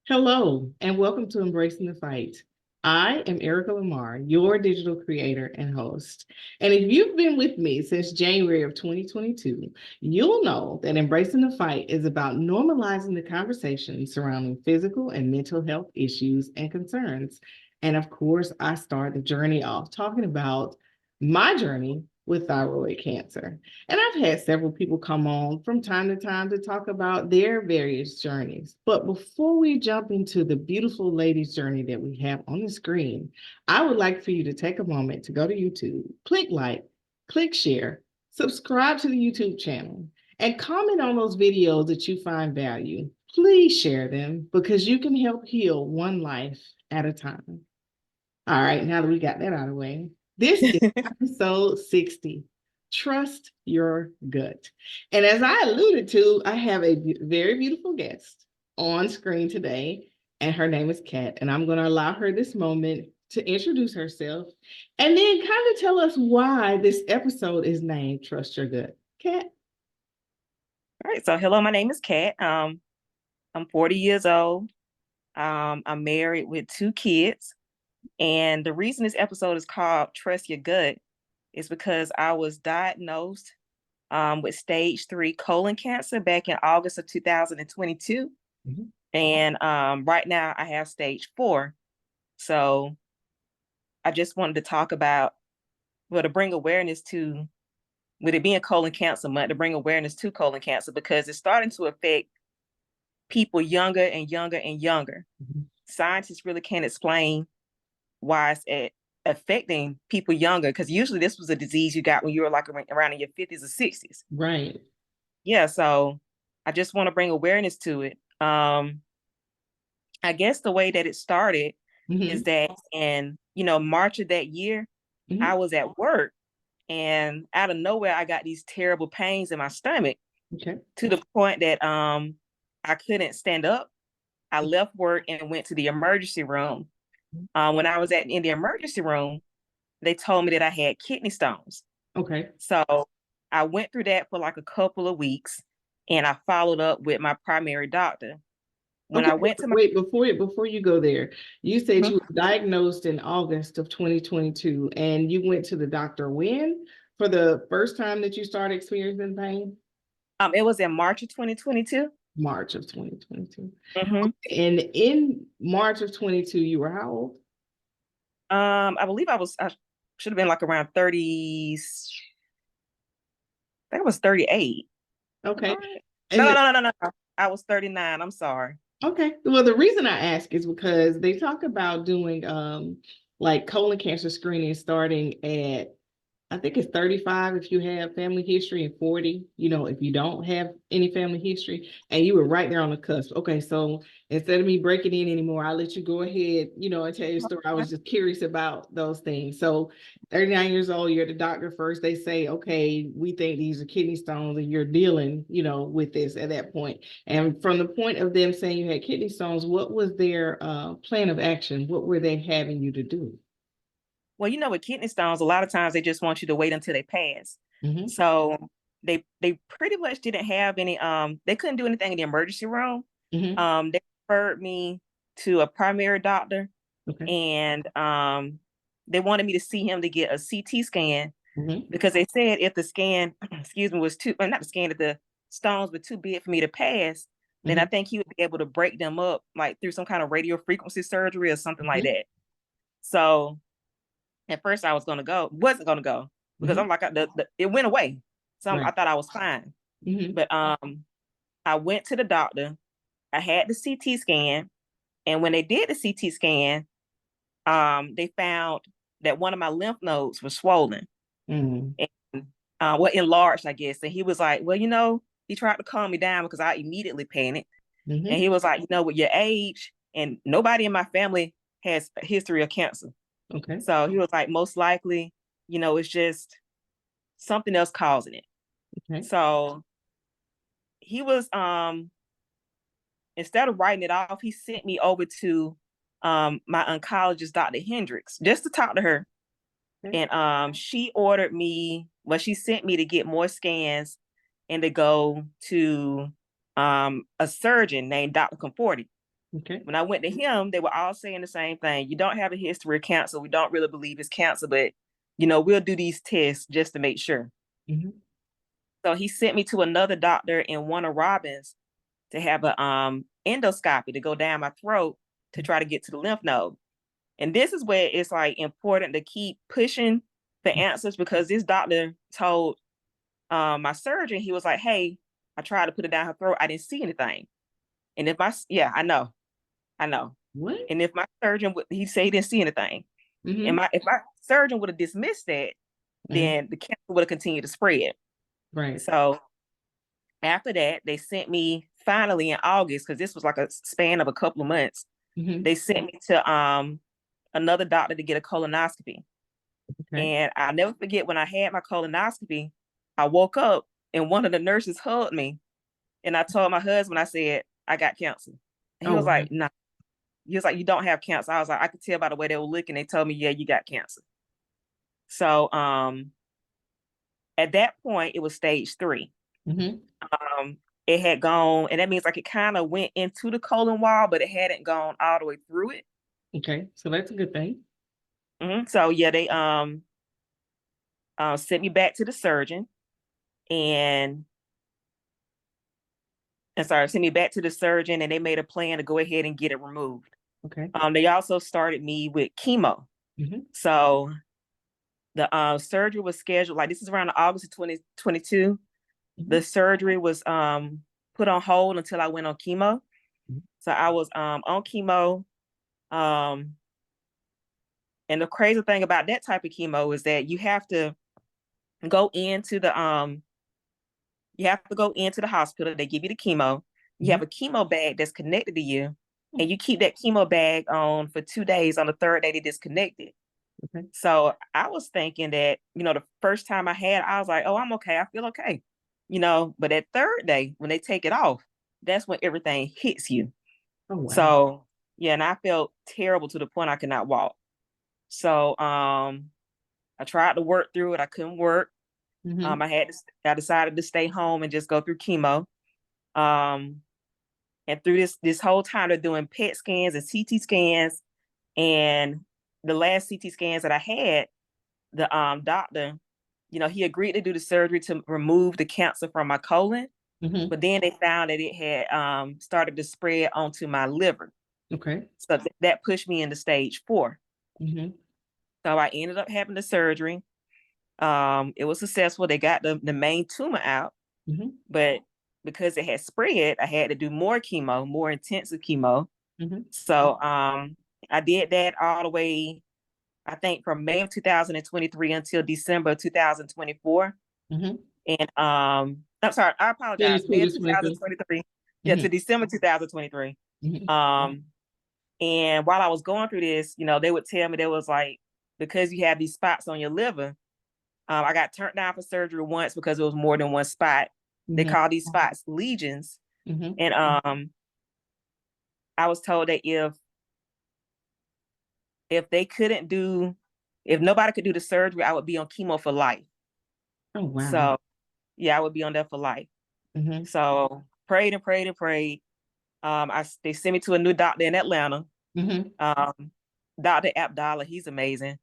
Hello, and welcome to Embracing the Fight. I am Erica Lamar, your digital creator and host. And if you've been with me since January of 2022, you'll know that Embracing the Fight is about normalizing the conversation surrounding physical and mental health issues and concerns. And of course, I start the journey off talking about my journey with thyroid cancer. And I've had several people come on from time to time to talk about their various journeys. But before we jump into the beautiful lady's journey that we have on the screen, I would like for you to take a moment to go to YouTube, click like, click share, subscribe to the YouTube channel, and comment on those videos that you find value. Please share them because you can help heal one life at a time. All right, now that we got that out of the way, this is episode 60. Trust your gut. And as I alluded to, I have a very beautiful guest on screen today, and her name is Kat. And I'm going to allow her this moment to introduce herself and then kind of tell us why this episode is named Trust Your Gut. Kat? All right. So hello, my name is Kat. I'm 40 years old. I'm married with 2 kids. And the reason this episode is called Trust Your Gut is because I was diagnosed with stage 3 colon cancer back in August of 2022. Mm-hmm. And right now I have stage 4. So I just wanted to talk about, to bring awareness to, with it being colon cancer month, to bring awareness to colon cancer because it's starting to affect people younger and younger and younger. Mm-hmm. Scientists really can't explain why it's affecting people younger, because usually this was a disease you got when you were like around in your 50s or 60s. Right. Yeah, so I just want to bring awareness to it. I guess the way that it started is that in March of that year, I was at work and out of nowhere I got these terrible pains in my stomach. Okay. To the point that I couldn't stand up. I left work and went to the emergency room. When I was in the emergency room, they told me that I had kidney stones. Okay. So I went through that for like a couple of weeks, and I followed up with my primary doctor. When Okay, I went to my wait, before you go there, you said you were diagnosed in August of 2022 and you went to the doctor when? For the first time that you started experiencing pain? it was in March of 2022. March of 2022. Mm-hmm. And in March of 22, you were how old? I believe I should have been like around 30. I think I was 38. Okay. No, And no, no, no, no. I was 39. I'm sorry. okay. Well, the reason I ask is because they talk about doing like colon cancer screening starting at I think it's 35 if you have family history and 40, if you don't have any family history, and you were right there on the cusp. Okay, so instead of me breaking in anymore, I'll let you go ahead, and tell your story. I was just curious about those things. So 39 years old, you're at the doctor first. They say, okay, we think these are kidney stones and you're dealing, with this at that point. And from the point of them saying you had kidney stones, what was their plan of action? What were they having you to do? Well, with kidney stones, a lot of times they just want you to wait until they pass. Mm-hmm. So they pretty much didn't have any, they couldn't do anything in the emergency room. Mm-hmm. They referred me to a primary doctor, Okay. and they wanted me to see him to get a CT scan Mm-hmm. because they said if the scan, excuse me, was too, not the scan, if the stones were too big for me to pass, then I Mm-hmm. think he would be able to break them up like through some kind of radio frequency surgery or something like Mm-hmm. that. So at first I wasn't gonna go because Mm-hmm. I'm like, it went away. So I Right. thought I was fine. Mm-hmm. But I went to the doctor. I had the CT scan. And when they did the CT scan, they found that one of my lymph nodes was swollen Mm-hmm. and enlarged, I guess. And he was like, well, he tried to calm me down because I immediately panicked. And Mm-hmm. he was like, with your age, and nobody in my family has a history of cancer. Okay. So he was like, most likely, it's just something else causing it. Okay. So he was, instead of writing it off, he sent me over to my oncologist, Dr. Hendricks, just to talk to her. Okay. And she sent me to get more scans and to go to a surgeon named Dr. Conforti. Okay. When I went to him, they were all saying the same thing. You don't have a history of cancer. We don't really believe it's cancer, but we'll do these tests just to make sure. Mm-hmm. So he sent me to another doctor in Warner Robins to have a endoscopy to go down my throat to try to get to the lymph node. And this is where it's like important to keep pushing the answers, because this doctor told my surgeon, he was like, hey, I tried to put it down her throat. I didn't see anything. And I know. What? And if my surgeon he said he didn't see anything. Mm-hmm. And if my surgeon would have dismissed that, then the cancer would have continued to spread. Right. So after that, they sent me finally in August, because this was like a span of a couple of months. Mm-hmm. They sent me to another doctor to get a colonoscopy. Okay. And I'll never forget when I had my colonoscopy, I woke up and one of the nurses hugged me. And I told my husband, I said, I got cancer. And he was wow. like, no. He was like, you don't have cancer. I was like, I could tell by the way they were looking. They told me, yeah, you got cancer. So at that point, it was stage 3. Mm-hmm. It had gone, and that means like it kind of went into the colon wall, but it hadn't gone all the way through it. Okay. So that's a good thing. So yeah, they sent me back to the surgeon, and sent me back to the surgeon, and they made a plan to go ahead and get it removed. Okay. They also started me with chemo. Mm-hmm. So the surgery was scheduled, like this is around August of 2022. Mm-hmm. The surgery was put on hold until I went on chemo. Mm-hmm. So I was on chemo. And the crazy thing about that type of chemo is that you have to go into the hospital. They give you the chemo. You have a chemo bag that's connected to you, and you keep that chemo bag on for 2 days. On the third day, they disconnect it. Okay. So I was thinking that, the first time I had, I was like, oh, I'm okay. I feel okay. But that third day, when they take it off, that's when everything hits you. Oh, wow. So yeah, and I felt terrible to the point I could not walk. So I tried to work through it. I couldn't work. Mm-hmm. I decided to stay home and just go through chemo. And through this whole time, they're doing PET scans and CT scans. And the last CT scans that I had, the doctor, he agreed to do the surgery to remove the cancer from my colon. Mm-hmm. But then they found that it had started to spread onto my liver. Okay. So that pushed me into stage 4. Mm-hmm. So I ended up having the surgery. It was successful. They got the main tumor out, Mm-hmm. but because it had spread, I had to do more chemo, more intensive chemo. Mm-hmm. So I did that all the way, I think, from May of 2023 until December of 2024. Mm-hmm. And I'm sorry, I apologize. May of 2023, yeah, to December 2023. Mm-hmm. And while I was going through this, they would tell me, there was like, because you have these spots on your liver, I got turned down for surgery once because it was more than one spot. They call these spots lesions. Mm-hmm. And I was told that if nobody could do the surgery, I would be on chemo for life. Oh, wow. So yeah, I would be on there for life. Mm-hmm. So prayed and prayed and prayed. They sent me to a new doctor in Atlanta. Mm-hmm. Dr. Abdallah, he's amazing.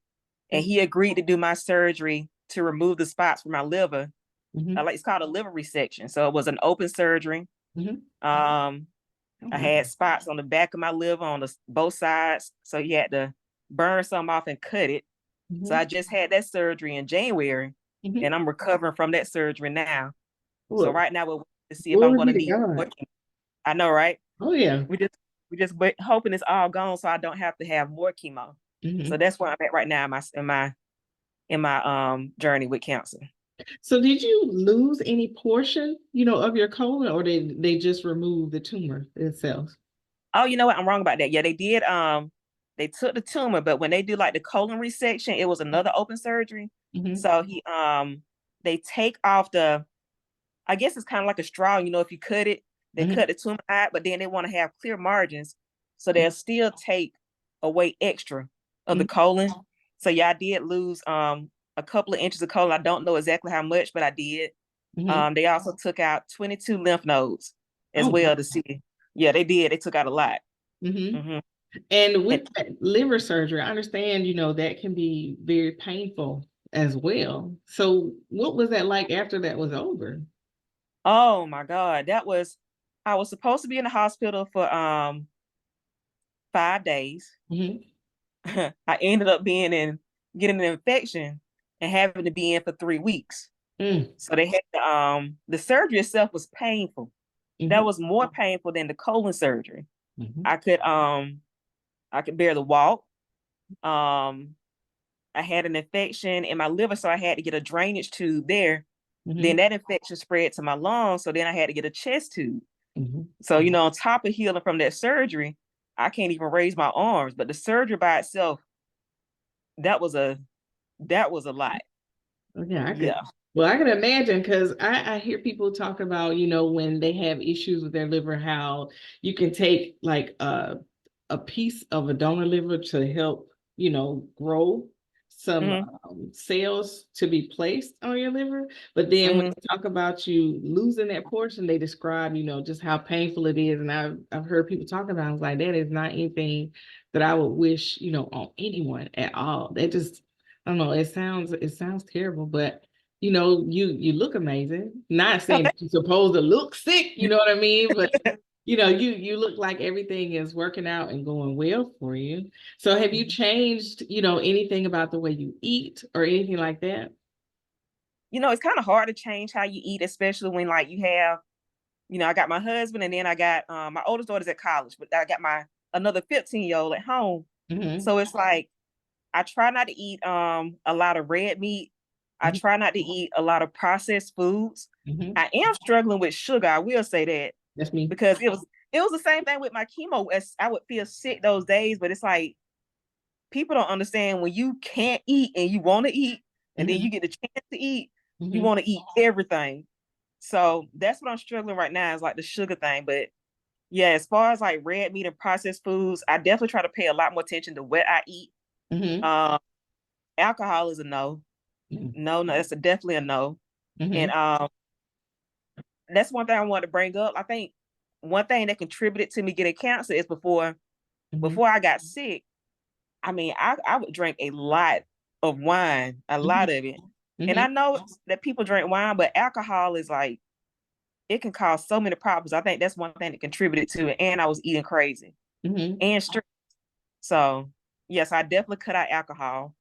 And he agreed to do my surgery to remove the spots from my liver. Mm-hmm. It's called a liver resection. So it was an open surgery. Mm-hmm. I had spots on the back of my liver on both sides. So he had to burn some off and cut it. Mm-hmm. So I just had that surgery in January, and I'm recovering from that surgery now. Look, so right now we're to see if I'm going to need more. I know, right? Oh yeah. We just hoping it's all gone so I don't have to have more chemo. Mm-hmm. So that's where I'm at right now in my journey with cancer. So did you lose any portion, of your colon, or they just removed the tumor itself? Oh, you know what? I'm wrong about that. Yeah, they did. They took the tumor, but when they do like the colon resection, it was another open surgery. Mm-hmm. So they take off I guess it's kind of like a straw. If you cut it, they cut the tumor out, but then they want to have clear margins, so they'll still take away extra of the colon. So yeah, I did lose a couple of inches of colon. I don't know exactly how much, but I did. They also took out 22 lymph nodes as well to see. Yeah, they did. They took out a lot. Mm-hmm. Hmm. And with And that liver surgery, I understand, that can be very painful as well. So what was that like after that was over? oh my God, I was supposed to be in the hospital for 5 days. Mm-hmm. I ended up getting an infection and having to be in for 3 weeks. Mm. So they had the surgery itself was painful. That Mm-hmm. was more painful than the colon surgery. Mm-hmm. I could I could barely walk. Um I had an infection in my liver, so I had to get a drainage tube there. Mm-hmm. Then that infection spread to my lungs, so then I had to get a chest tube. Mm-hmm. So, on top of healing from that surgery, I can't even raise my arms. But the surgery by itself, that was a that was a lot. Yeah, Yeah. I can imagine because I hear people talk about, when they have issues with their liver, how you can take like a piece of a donor liver to help, grow some Hmm. cells to be placed on your liver. But then when Hmm. they talk about you losing that portion, they describe, just how painful it is. And I've heard people talk about it. I was like, that is not anything that I would wish, on anyone at all. That just, I don't know, it sounds terrible, but you look amazing. Not Oh, saying that you're supposed to look sick, you know what I mean? But you look like everything is working out and going well for you. So have you changed, anything about the way you eat or anything like that? it's kind of hard to change how you eat, especially when like you have, I got my husband and then I got my oldest daughter's at college, but I got my another 15-year-old at home. Mm-hmm. So it's like I try not to eat a lot of red meat. I Mm-hmm. try not to eat a lot of processed foods. Mm-hmm. I am struggling with sugar. I will say that That's me. because it was the same thing with my chemo. As I would feel sick those days, but it's like people don't understand when you can't eat and you want to eat, and then Mm-hmm. you get the chance to eat, you Mm-hmm. want to eat everything. So that's what I'm struggling right now is like the sugar thing. But yeah, as far as like red meat and processed foods, I definitely try to pay a lot more attention to what I eat. Mm-hmm. Um, Alcohol is a no. No, no, that's definitely a no. And Mm-hmm. that's one thing I wanted to bring up. I think one thing that contributed to me getting cancer is Mm-hmm. before I got sick. I mean, I would drink a lot of wine, a lot of it. And Mm-hmm. I know that people drink wine, but alcohol is like it can cause so many problems. I think that's one thing that contributed to it. And I was eating crazy Mm-hmm. and stress. So yes, I definitely cut out alcohol.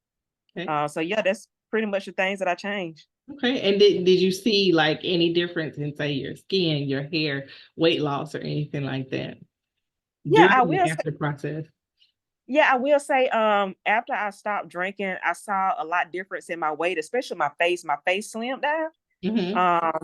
Okay. So yeah, that's pretty much the things that I changed. Okay. And did you see like any difference in, say, your skin, your hair, weight loss, or anything like that Yeah, during I the will say, after process? yeah, I will say, after I stopped drinking, I saw a lot difference in my weight, especially my face. My face slimmed down. Mm-hmm. Um,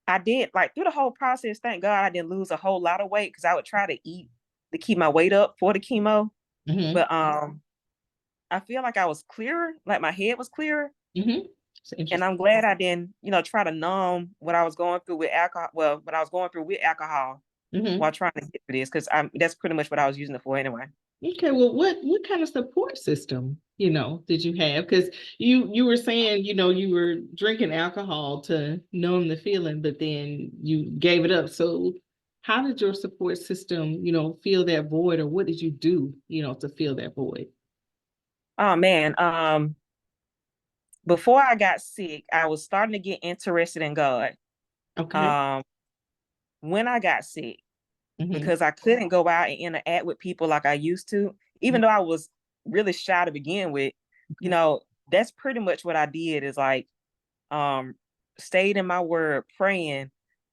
I did like through the whole process, thank God I didn't lose a whole lot of weight because I would try to eat to keep my weight up for the chemo. Mm-hmm. But I feel like I was clearer, like my head was clearer. Mm-hmm. It's And interesting. I'm glad I didn't, try to numb what I was going through with alcohol. Well, what I was going through with alcohol Mm-hmm. while trying to get through this, because that's pretty much what I was using it for anyway. Okay, well, what kind of support system, did you have? Because you were saying, you were drinking alcohol to numb the feeling, but then you gave it up. So how did your support system, fill that void, or what did you do, to fill that void? Oh man. Before I got sick, I was starting to get interested in God. Okay. Um, when I got sick, Mm-hmm. because I couldn't go out and interact with people like I used to, even though I was really shy to begin with, you Okay. know, that's pretty much what I did is like um stayed in my word,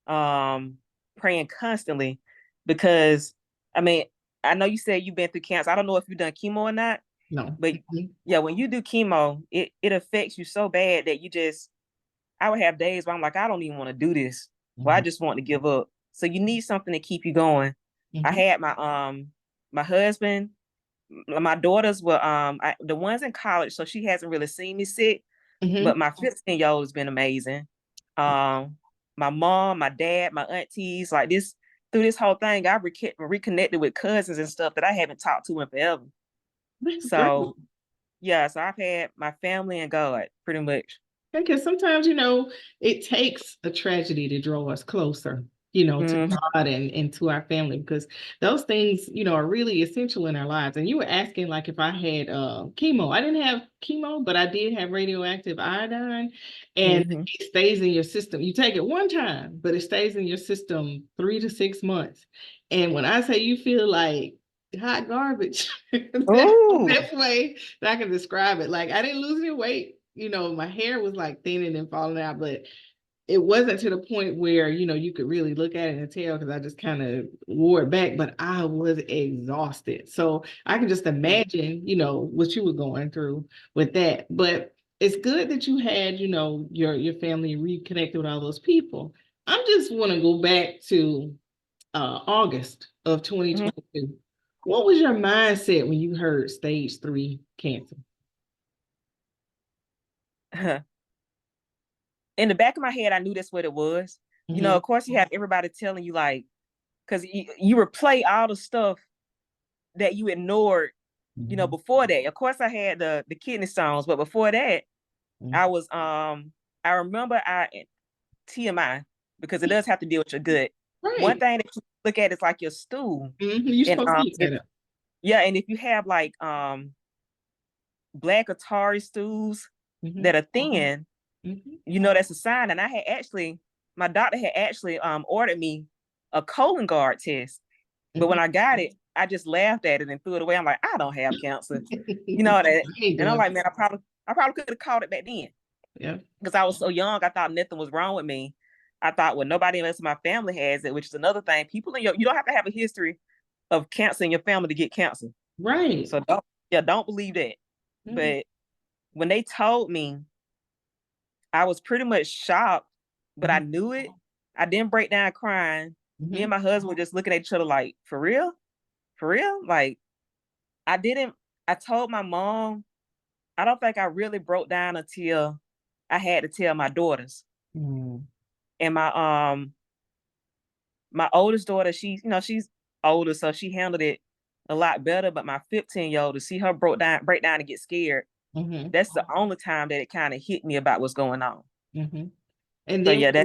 um, praying constantly because I mean, I know you said you've been through cancer. I don't know if you've done chemo or not, No. but Mm-hmm. yeah, when you do chemo, it affects you so bad that I would have days where I'm like, I don't even want to do this. Well, I Mm-hmm. just want to give up. So you need something to keep you going. I Mm-hmm. had my husband, my daughters were the ones in college, so she hasn't really seen me sick, Mm-hmm. but my 15-year-old has been amazing. Um, my mom, my dad, my aunties, like this through this whole thing, I reconnected with cousins and stuff that I haven't talked to in forever. That's great. So yeah, so I've had my family and God pretty much. Because sometimes, it takes a tragedy to draw us closer. to Mhm. God and to our family, because those things, are really essential in our lives. And you were asking like if I had chemo. I didn't have chemo, but I did have radioactive iodine, and Mhm. it stays in your system. You take it one time, but it stays in your system 3 to 6 months. And when I say you feel like hot garbage, that's the Oh. best way that I can describe it. Like I didn't lose any weight. My hair was like thinning and falling out, but it wasn't to the point where you could really look at it and tell, because I just kind of wore it back, but I was exhausted. So I can just imagine what you were going through with that. But it's good that you had your family reconnected with all those people. I just want to go back to August of Mhm. 2022. What was your mindset when you heard stage 3 cancer? In the back of my head, I knew that's what it was. Mm-hmm. Of course, you have everybody telling you like, because you replay all the stuff that you ignored, Mm-hmm. before that. Of course, I had the kidney stones, but before that, I was I remember TMI, because it does have to deal with your gut. One Right. thing that you look at is like your stool, You're and supposed to look if that up. yeah, and if you have like black Atari stools Mm-hmm. that are thin, Mm-hmm. that's a sign. And my doctor had actually ordered me a colon guard test. But when Mm-hmm. I got it, I just laughed at it and threw it away. I'm like, I don't have cancer. I ain't And I'm doing like, man, I probably could have caught it back then, it. Yeah. because I was so young. I thought nothing was wrong with me. I thought, well, nobody else in my family has it, which is another thing. You don't have to have a history of cancer in your family to get cancer. Right. So don't believe that. Mm-hmm. But when they told me, I was pretty much shocked, but I knew it. I didn't break down crying. Me and Mm-hmm. my husband were just looking at each other like, for real? For real? Like, I didn't, I told my mom, I don't think I really broke down until I had to tell my daughters. Mm-hmm. And my oldest daughter, she's older, so she handled it a lot better. But my 15-year-old, to see her break down and get scared, Mm-hmm. that's the only time that it kind of hit me about what's going on. Mm-hmm. And So then yeah,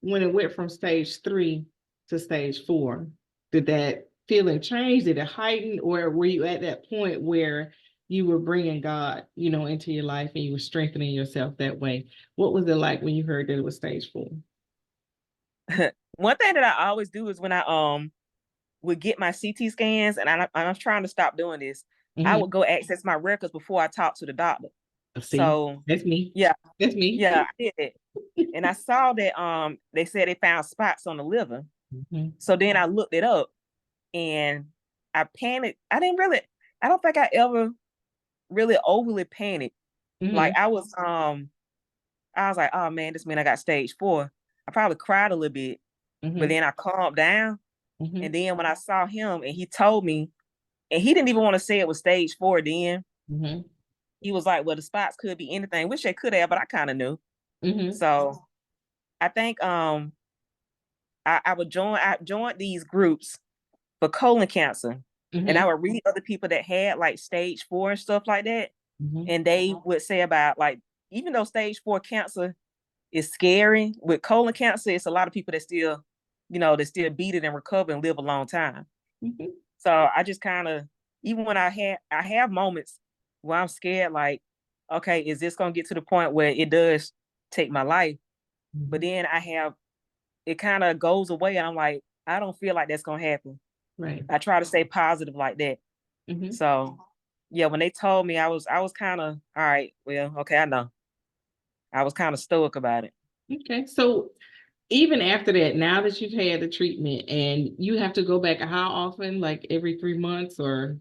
when it went from stage 3 to stage 4, did that feeling change? Did it heighten, or were you at that point where you were bringing God, into your life and you were strengthening yourself that way? What was it like when you heard that it was stage 4? one thing that I always do is when I would get my CT scans, and I'm trying to stop doing this. I Mm-hmm. would go access my records before I talk to the doctor. See, So that's me. yeah, That's me. yeah, I did it. And I saw that they said they found spots on the liver. Mm-hmm. So then I looked it up, and I panicked. I don't think I ever really overly panicked. Mm-hmm. Like I was like, oh man, this means I got stage 4. I probably cried a little bit, but Mm-hmm. then I calmed down. Mm-hmm. And then when I saw him and he told me, and he didn't even want to say it was stage 4 then. Mm-hmm. He was like, well, the spots could be anything, which they could have, but I kind of knew. Mm-hmm. So I think I joined these groups for colon cancer. And Mm-hmm. I would read other people that had like stage 4 and stuff like that. Mm-hmm. And they would say about like, even though stage 4 cancer is scary, with colon cancer, it's a lot of people that still, they still beat it and recover and live a long time. Mm-hmm. So I just kind of, even when I have moments where I'm scared, like, okay, is this gonna get to the point where it does take my life? But Mm-hmm. then it kind of goes away, and I'm like, I don't feel like that's gonna happen. Right. I try to stay positive like that. Mm-hmm. So yeah, when they told me, I was kind of, all right, well, okay, I know. I was kind of stoic about it. Okay. So even after that, now that you've had the treatment and you have to go back, how often? Like every 3 months, or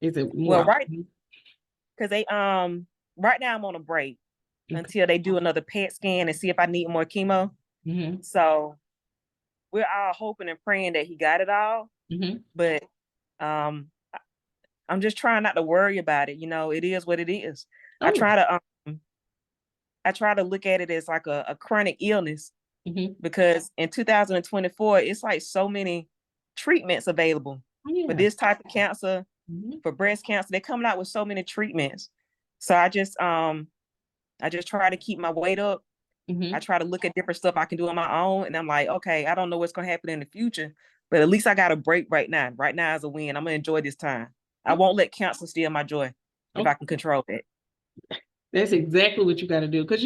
is it more Well, often? because right now I'm on a break Okay. until they do another PET scan and see if I need more chemo. Mm-hmm. So we're all hoping and praying that he got it all, Mm-hmm. but um I'm just trying not to worry about it. It is what it is. I Oh, try to I try to look at it as like a chronic illness, mm-hmm. because in 2024 it's like so many treatments available Oh, for yeah. this type of cancer, Mm-hmm. for breast cancer. They're coming out with so many treatments. So I just try to keep my weight up Hmm. I try to look at different stuff I can do on my own. And I'm like, okay, I don't know what's going to happen in the future, but at least I got a break right now. Right now is a win. I'm going to enjoy this time. I won't let cancer steal my joy if I Okay. can control it. That's exactly what you got to do. Because,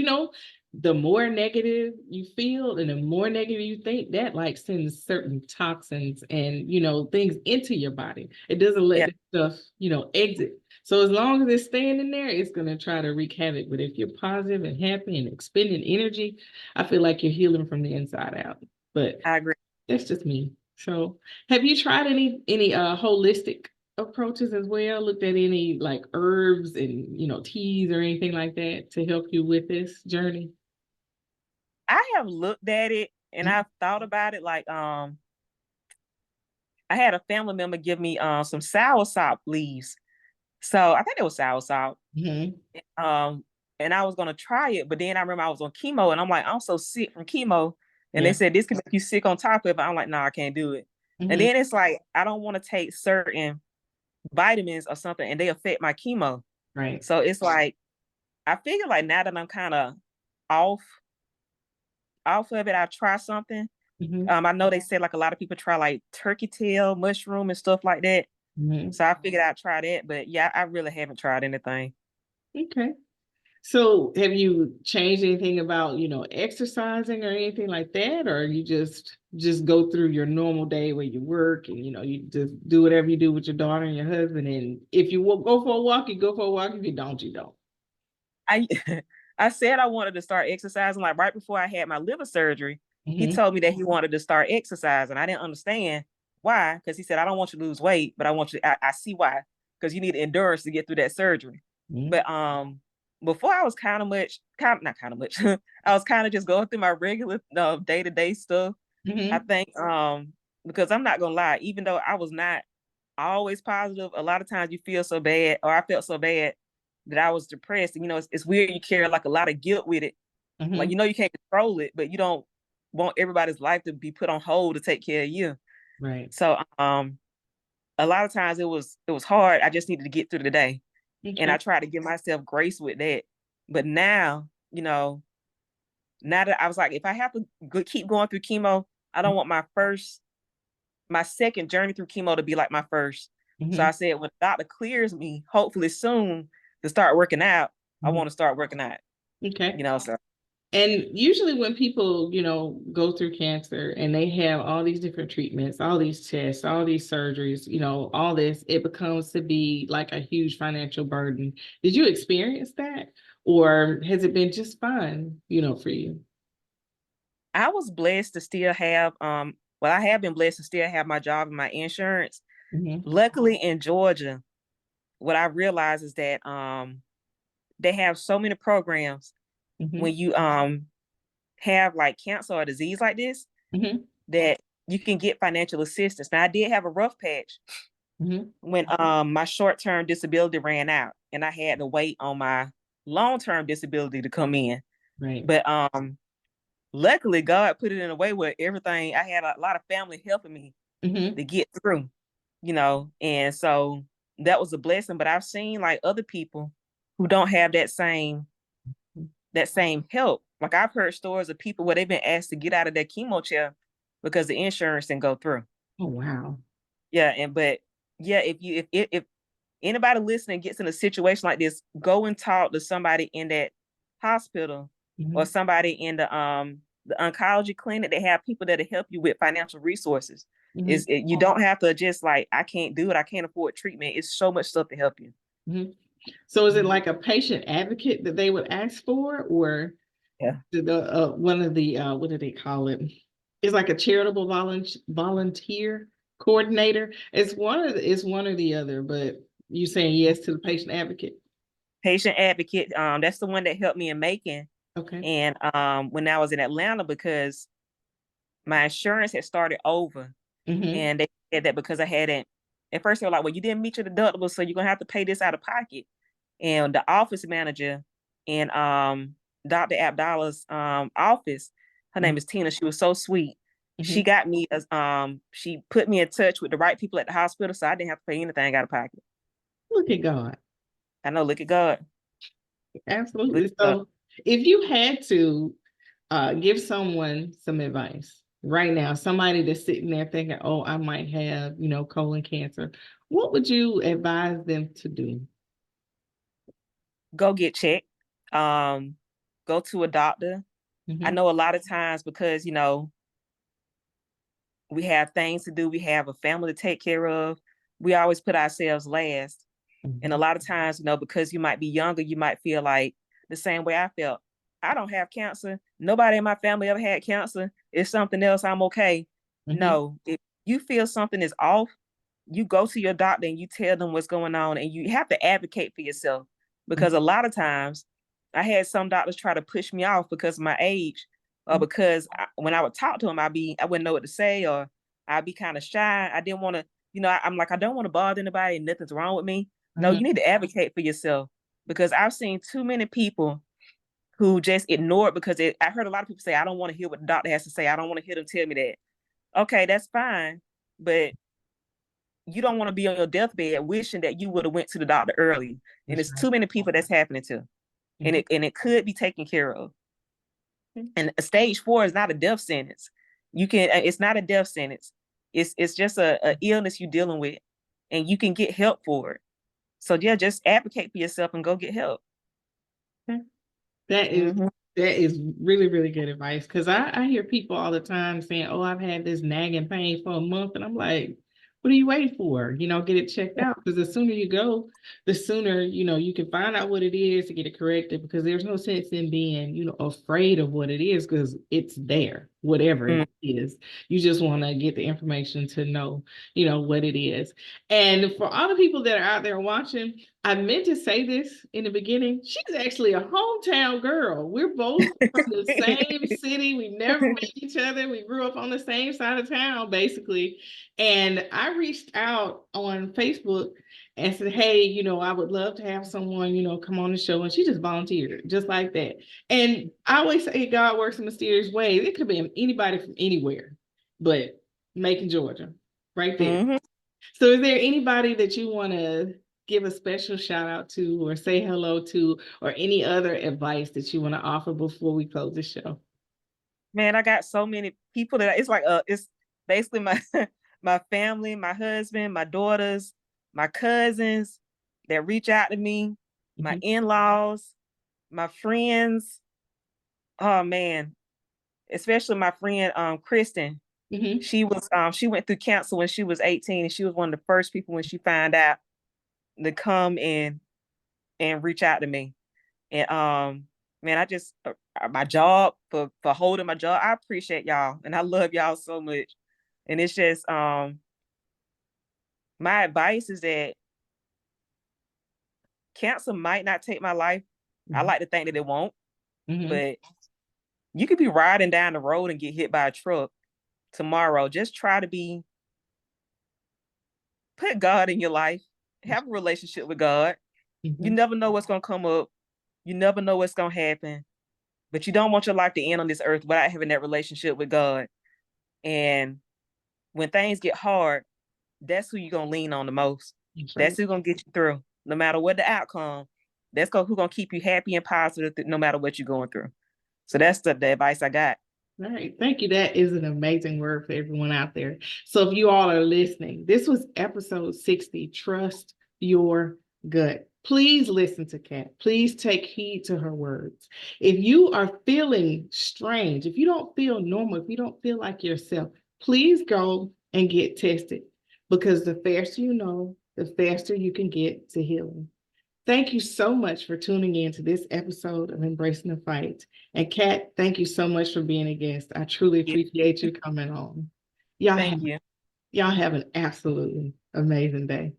the more negative you feel and the more negative you think, that like sends certain toxins and, things into your body. It doesn't let Yeah, the stuff, exit. So as long as it's staying in there, it's going to try to wreak havoc. But if you're positive and happy and expending energy, I feel like you're healing from the inside out. But I agree. that's just me. So have you tried any holistic approaches as well? Looked at any like herbs and teas or anything like that to help you with this journey? I have looked at it and I've thought about it. Like, I had a family member give me some soursop leaves. So I think it was soursop. Mm-hmm. Um, and I was gonna try it, but then I remember I was on chemo and I'm like, I'm so sick from chemo. And they Yeah. said this can make you sick on top of it. I'm like, no, I can't do it. And Mm-hmm. then it's like I don't want to take certain vitamins or something and they affect my chemo. Right. So it's like I figure like now that I'm kind of off off of it, I'll try something. Mm-hmm. I know they say like a lot of people try like turkey tail, mushroom, and stuff like that. Mm-hmm. So I figured I'd try that. But yeah, I really haven't tried anything. Okay. So have you changed anything about, exercising or anything like that? Or you just go through your normal day where you work and, you just do whatever you do with your daughter and your husband. And if you go for a walk, you go for a walk. If you don't, you don't. I I said I wanted to start exercising like right before I had my liver surgery. He Mm-hmm. told me that he wanted to start exercising. I didn't understand why, because he said I don't want you to lose weight, but I want you. I see why, because you need endurance to get through that surgery. Mm-hmm. But before I was not kind of much. I was kind of just going through my regular day to day stuff. I Mm-hmm. think because I'm not gonna lie, even though I was not always positive, a lot of times you feel so bad, or I felt so bad that I was depressed. And it's weird, you carry like a lot of guilt with it. Like Mm-hmm. you can't control it, but you don't want everybody's life to be put on hold to take care of you. Right. So a lot of times it was hard. I just needed to get through the day. And I Okay. tried to give myself grace with that. But now, now that I was like, if I have to keep going through chemo, I don't want my second journey through chemo to be like my first. So Mm-hmm. I said, when the doctor clears me, hopefully soon to start working out, I Mm-hmm. want to start working out. Okay. So And usually when people, go through cancer and they have all these different treatments, all these tests, all these surgeries, all this, it becomes to be like a huge financial burden. Did you experience that? Or has it been just fine, for you? I was blessed to still have well, I have been blessed to still have my job and my insurance. Hmm. Luckily in Georgia, what I realized is that they have so many programs Hmm. when you have like cancer or disease like this Hmm. that you can get financial assistance. Now I did have a rough patch Hmm. when my short-term disability ran out and I had to wait on my long-term disability to come in. Right. But luckily God put it in a way where everything I had a lot of family helping me Hmm. to get through, and so that was a blessing. But I've seen like other people who don't have that same help. Like I've heard stories of people where they've been asked to get out of their chemo chair because the insurance didn't go through. Oh, wow. Yeah, but yeah, if anybody listening gets in a situation like this, go and talk to somebody in that hospital or Hmm. somebody in the oncology clinic. They have people that'll help you with financial resources. Hmm. You don't have to just like I can't do it, I can't afford treatment. It's so much stuff to help you. Hmm. So is it Mhm. like a patient advocate that they would ask for, or Yeah. one of the what do they call it? It's like a charitable volunteer coordinator. It's one or the other, but you saying yes to the patient advocate. Patient advocate, that's the one that helped me in Macon Okay. and when I was in Atlanta because my insurance had started over. Mm-hmm. And they said that because I hadn't, at first they were like, well, you didn't meet your deductible, so you're gonna have to pay this out of pocket. And the office manager in Dr. Abdallah's office, her name is Tina. She was so sweet. She Mm-hmm. got me as she put me in touch with the right people at the hospital, so I didn't have to pay anything out of pocket. Look at God. I know, look at God. Look Absolutely. at God. So if you had to give someone some advice right now, somebody that's sitting there thinking, oh, I might have, colon cancer, what would you advise them to do? Go get checked. Go to a doctor. I know a lot of times because, we have things to do, we have a family to take care of, we always put ourselves last. And a lot of times, because you might be younger, you might feel like the same way I felt. I don't have cancer. Nobody in my family ever had cancer. It's something else. I'm okay. No, if you feel something is off, you go to your doctor and you tell them what's going on, and you have to advocate for yourself, because a lot of times I had some doctors try to push me off because of my age, or because when I would talk to them, I wouldn't know what to say, or I'd be kind of shy. I didn't want to, I'm like, I don't want to bother anybody. Nothing's wrong with me. No, you need to advocate for yourself, because I've seen too many people who just ignore it because I heard a lot of people say, I don't want to hear what the doctor has to say. I don't want to hear them tell me that. Okay, that's fine. But you don't want to be on your deathbed wishing that you would have went to the doctor early. And it's too many people that's happening to. And it could be taken care of. And a stage 4 is not a death sentence. It's not a death sentence. It's just a illness you're dealing with, and you can get help for it. So yeah, just advocate for yourself and go get help. That is really, really good advice, because I hear people all the time saying, oh, I've had this nagging pain for a month. And I'm like, what are you waiting for? Get it checked out, because the sooner you go, the sooner, you can find out what it is to get it corrected, because there's no sense in being, afraid of what it is, because it's there, whatever it is. You just want to get the information to know, what it is. And for all the people that are out there watching, I meant to say this in the beginning. She's actually a hometown girl. We're both from the same city. We never met each other. We grew up on the same side of town, basically. And I reached out on Facebook and said, hey, I would love to have someone, come on the show. And she just volunteered, just like that. And I always say God works in mysterious ways. It could have been anybody from anywhere, but Macon, Georgia, right there. So is there anybody that you want to give a special shout out to, or say hello to, or any other advice that you want to offer before we close the show? Man, I got so many people that it's like it's basically my my family, my husband, my daughters, my cousins that reach out to me, my in-laws, my friends. Oh man, especially my friend Kristen. She went through cancer when she was 18, and she was one of the first people when she found out to come and reach out to me. And man, I just my job for holding my job. I appreciate y'all, and I love y'all so much. And it's just my advice is that cancer might not take my life. I like to think that it won't, but you could be riding down the road and get hit by a truck tomorrow. Just try to put God in your life, have a relationship with God. You never know what's gonna come up. You never know what's gonna happen, but you don't want your life to end on this earth without having that relationship with God. And when things get hard, that's who you're gonna lean on the most. That's who's gonna get you through, no matter what the outcome. That's who's gonna keep you happy and positive, no matter what you're going through. So that's the advice I got. All right. Thank you. That is an amazing word for everyone out there. So if you all are listening, this was episode 60, Trust Your Gut. Please listen to Kat. Please take heed to her words. If you are feeling strange, if you don't feel normal, if you don't feel like yourself, please go and get tested, because the faster you know, the faster you can get to healing. Thank you so much for tuning in to this episode of Embracing the Fight. And Kat, thank you so much for being a guest. I truly appreciate you coming on. Y'all have an absolutely amazing day.